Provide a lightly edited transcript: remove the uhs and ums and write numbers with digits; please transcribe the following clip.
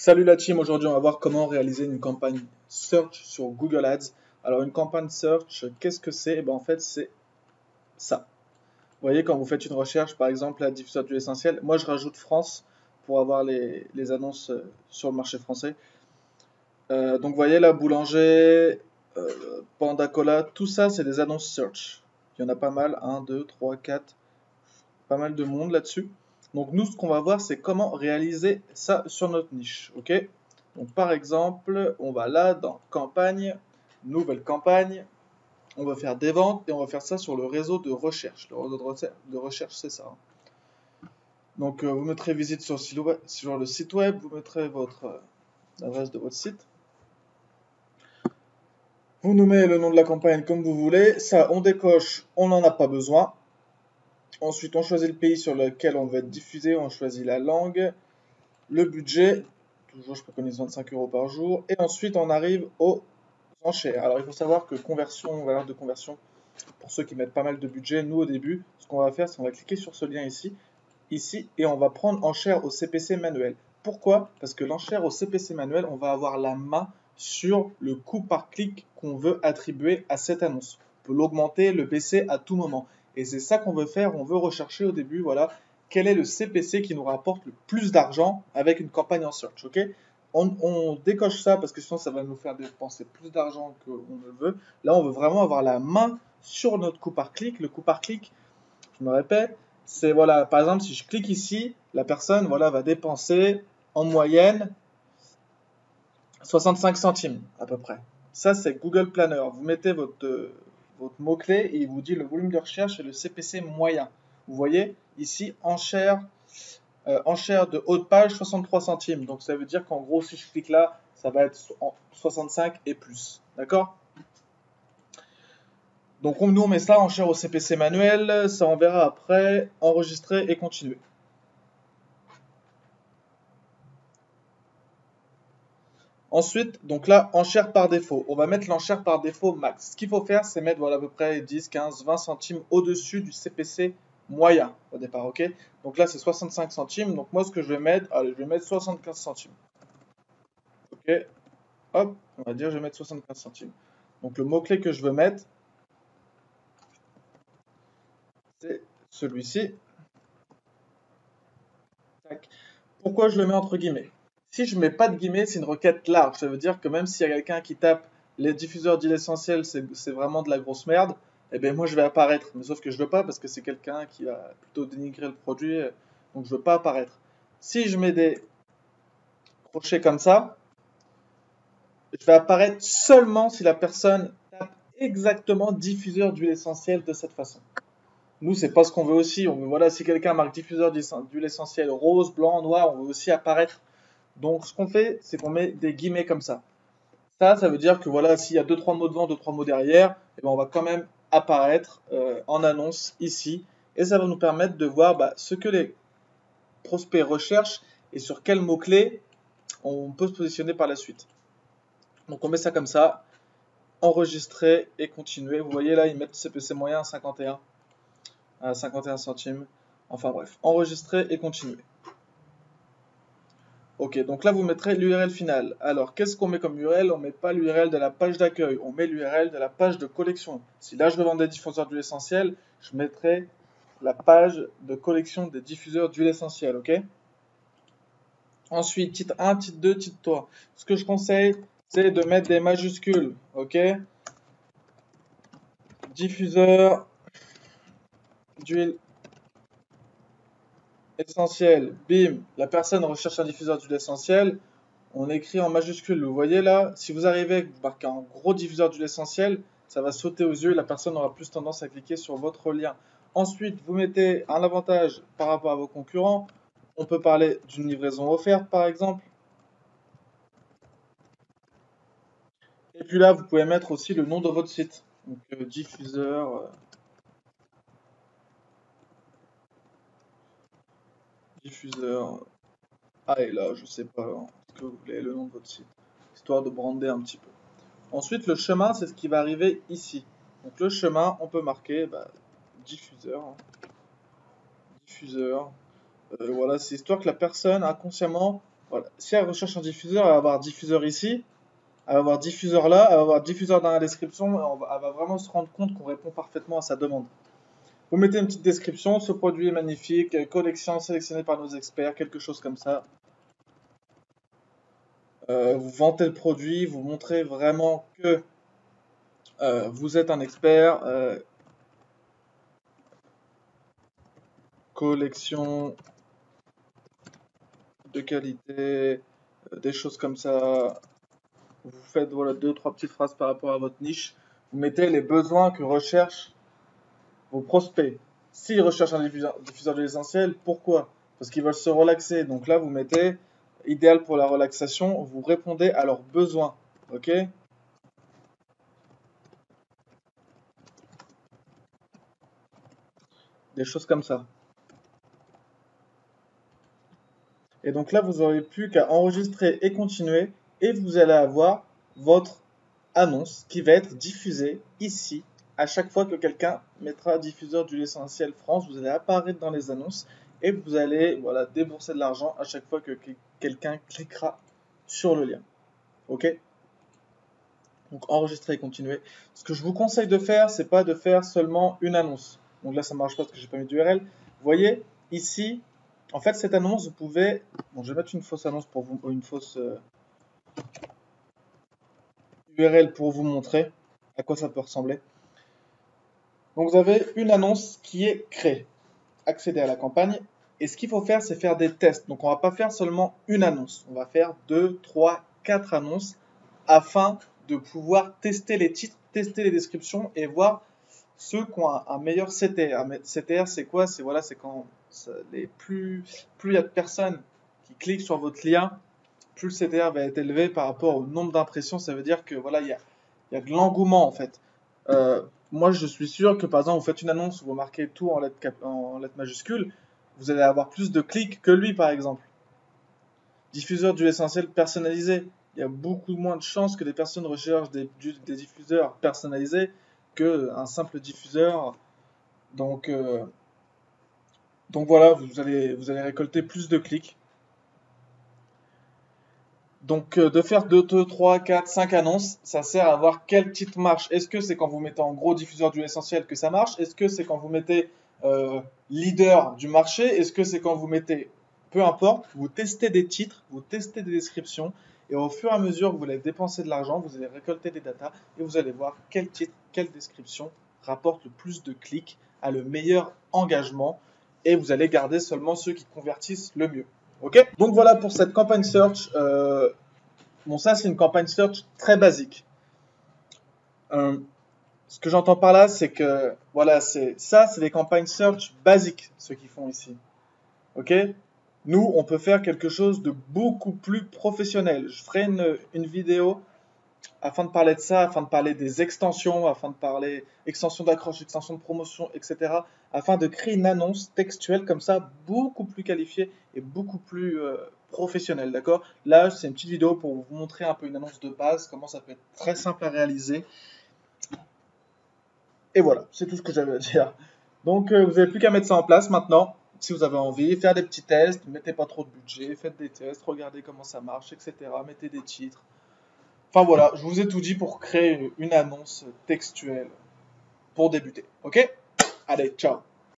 Salut la team, aujourd'hui on va voir comment réaliser une campagne search sur Google Ads. Alors une campagne search, qu'est-ce que c'est? En fait c'est ça. Vous voyez quand vous faites une recherche par exemple la diffuseur d'huile essentielle, moi je rajoute France pour avoir les annonces sur le marché français. Donc vous voyez là, boulanger, Panda Cola, tout ça c'est des annonces search. Il y en a pas mal, 1, 2, 3, 4, pas mal de monde là-dessus. Donc nous, ce qu'on va voir, c'est comment réaliser ça sur notre niche. Ok? Donc par exemple, on va là dans campagne, nouvelle campagne, on va faire des ventes et on va faire ça sur le réseau de recherche. Le réseau de recherche, c'est ça. Donc vous mettrez visite sur le site web, vous mettrez votre l'adresse de votre site. Vous nommez le nom de la campagne comme vous voulez. Ça, on décoche, on n'en a pas besoin. Ensuite, on choisit le pays sur lequel on veut être diffusé, on choisit la langue, le budget, toujours je préconise 25 € par jour, et ensuite on arrive aux enchères. Alors il faut savoir que conversion, valeur de conversion, pour ceux qui mettent pas mal de budget, nous au début, ce qu'on va faire, c'est qu'on va cliquer sur ce lien ici, et on va prendre enchère au CPC manuel. Pourquoi? Parce que l'enchère au CPC manuel, on va avoir la main sur le coût par clic qu'on veut attribuer à cette annonce. On peut l'augmenter, le baisser à tout moment. Et c'est ça qu'on veut faire, on veut rechercher au début, voilà, quel est le CPC qui nous rapporte le plus d'argent avec une campagne en search, ok? On décoche ça parce que sinon ça va nous faire dépenser plus d'argent qu'on ne le veut. Là, on veut vraiment avoir la main sur notre coût par clic. Le coût par clic, je me répète, c'est voilà, par exemple, si je clique ici, la personne voilà, va dépenser en moyenne 65 centimes à peu près. Ça, c'est Google Planner. Vous mettez votre mot-clé et il vous dit le volume de recherche et le CPC moyen. Vous voyez ici, enchère de haut de page 63 centimes. Donc ça veut dire qu'en gros, si je clique là, ça va être 65 et plus. D'accord? Donc nous on met ça enchère au CPC manuel, ça on verra après, enregistrer et continuer. Ensuite, donc là, enchère par défaut. On va mettre l'enchère par défaut max. Ce qu'il faut faire, c'est mettre voilà, à peu près 10, 15, 20 centimes au-dessus du CPC moyen au départ, ok? Donc là, c'est 65 centimes. Donc moi, ce que je vais mettre, allez, je vais mettre 75 centimes. Ok? Hop, on va dire, je vais mettre 75 centimes. Donc le mot-clé que je veux mettre, c'est celui-ci. Pourquoi je le mets entre guillemets? Si je mets pas de guillemets, c'est une requête large. Ça veut dire que même s'il y a quelqu'un qui tape les diffuseurs d'huile essentielle, c'est vraiment de la grosse merde, eh bien moi je vais apparaître. Mais sauf que je veux pas parce que c'est quelqu'un qui va plutôt dénigrer le produit, donc je veux pas apparaître. Si je mets des crochets comme ça, je vais apparaître seulement si la personne tape exactement diffuseur d'huile essentielle de cette façon. Nous, c'est pas ce qu'on veut aussi. On veut, voilà, si quelqu'un marque diffuseur d'huile essentielle rose, blanc, noir, on veut aussi apparaître. Donc, ce qu'on fait, c'est qu'on met des guillemets comme ça. Ça veut dire que voilà, s'il y a deux trois mots devant, deux trois mots derrière, eh ben, on va quand même apparaître en annonce ici. Et ça va nous permettre de voir ce que les prospects recherchent et sur quels mots-clés on peut se positionner par la suite. Donc, on met ça comme ça, enregistrer et continuer. Vous voyez là, ils mettent CPC moyen à 51 centimes. Enfin bref, enregistrer et continuer. Ok, donc là vous mettrez l'URL finale. Alors qu'est-ce qu'on met comme URL? On ne met pas l'URL de la page d'accueil, on met l'URL de la page de collection. Si là je revends des diffuseurs d'huile essentielle, je mettrai la page de collection des diffuseurs d'huile essentielle, ok? Ensuite, titre 1, titre 2, titre 3. Ce que je conseille, c'est de mettre des majuscules, ok? Diffuseur d'huile essentielle, bim, la personne recherche un diffuseur d'huile essentielle. On écrit en majuscule, vous voyez là, si vous arrivez, vous marquez un gros diffuseur d'huile essentielle, ça va sauter aux yeux et la personne aura plus tendance à cliquer sur votre lien. Ensuite, vous mettez un avantage par rapport à vos concurrents. On peut parler d'une livraison offerte par exemple. Et puis là, vous pouvez mettre aussi le nom de votre site. Donc diffuseur, ah et là, je sais pas ce que vous voulez, le nom de votre site, histoire de brander un petit peu. Ensuite, le chemin, c'est ce qui va arriver ici. Donc le chemin, on peut marquer diffuseur. Diffuseur. Voilà, c'est histoire que la personne inconsciemment Voilà. Si elle recherche un diffuseur, elle va avoir diffuseur ici, elle va avoir diffuseur là, elle va avoir diffuseur dans la description, elle va vraiment se rendre compte qu'on répond parfaitement à sa demande. Vous mettez une petite description, ce produit est magnifique, collection sélectionnée par nos experts, quelque chose comme ça. Vous vantez le produit, vous montrez vraiment que vous êtes un expert. Collection de qualité, des choses comme ça. Vous faites voilà, deux, trois petites phrases par rapport à votre niche. Vous mettez les besoins que recherchent vos prospects. S'ils recherchent un diffuseur de l'essentiel, pourquoi? Parce qu'ils veulent se relaxer. Donc là, vous mettez idéal pour la relaxation. Vous répondez à leurs besoins. Ok? Des choses comme ça. Et donc là, vous n'aurez plus qu'à enregistrer et continuer. Et vous allez avoir votre annonce qui va être diffusée ici. À chaque fois que quelqu'un mettra diffuseur d'huile essentielle France, vous allez apparaître dans les annonces et vous allez voilà, débourser de l'argent à chaque fois que quelqu'un cliquera sur le lien. Ok? Donc enregistrer et continuer. Ce que je vous conseille de faire, c'est pas de faire seulement une annonce. Donc là, ça marche pas parce que j'ai pas mis d'URL. Vous voyez, ici, en fait, cette annonce, vous pouvez. Bon, je vais mettre une fausse annonce pour vous, une fausse URL pour vous montrer à quoi ça peut ressembler. Donc vous avez une annonce qui est créée. Accéder à la campagne. Et ce qu'il faut faire, c'est faire des tests. Donc on ne va pas faire seulement une annonce. On va faire 2, 3, 4 annonces afin de pouvoir tester les titres, tester les descriptions et voir ceux qui ont un meilleur CTR. Un CTR, c'est quoi? C'est voilà, c'est quand plus il y a de personnes qui cliquent sur votre lien, plus le CTR va être élevé par rapport au nombre d'impressions. Ça veut dire que voilà, il y a de l'engouement en fait. Moi, je suis sûr que par exemple, vous faites une annonce où vous marquez tout en lettres majuscules, vous allez avoir plus de clics que lui par exemple. Diffuseur d'huile essentielle personnalisé. Il y a beaucoup moins de chances que des personnes recherchent des diffuseurs personnalisés qu'un simple diffuseur. Donc, euh, donc voilà, vous allez récolter plus de clics. Donc de faire 2, 3, 4, 5 annonces, ça sert à voir quel titre marche. Est-ce que c'est quand vous mettez en gros diffuseur d'huile essentielle que ça marche? Est-ce que c'est quand vous mettez leader du marché? Est-ce que c'est quand vous mettez, peu importe, vous testez des titres, vous testez des descriptions, et au fur et à mesure que vous allez dépenser de l'argent, vous allez récolter des datas, et vous allez voir quel titre, quelle description rapporte le plus de clics, a le meilleur engagement, et vous allez garder seulement ceux qui convertissent le mieux. Ok? Donc voilà pour cette campagne search. Bon, ça c'est une campagne search très basique. Euh, Ce que j'entends par là, c'est que voilà, c'est des campagnes search basiques, ceux qui font ici. Ok? Nous, on peut faire quelque chose de beaucoup plus professionnel. Je ferai une vidéo afin de parler de ça, afin de parler des extensions, afin de parler extension d'accroche, extension de promotion, etc. Afin de créer une annonce textuelle comme ça, beaucoup plus qualifiée et beaucoup plus professionnelle, d'accord? Là, c'est une petite vidéo pour vous montrer un peu une annonce de base, comment ça peut être très simple à réaliser. Et voilà, c'est tout ce que j'avais à dire. Donc, vous n'avez plus qu'à mettre ça en place maintenant. Si vous avez envie, faire des petits tests, mettez pas trop de budget, faites des tests, regardez comment ça marche, etc. Mettez des titres. Enfin voilà, je vous ai tout dit pour créer une annonce textuelle pour débuter. Ok? Allez, ciao!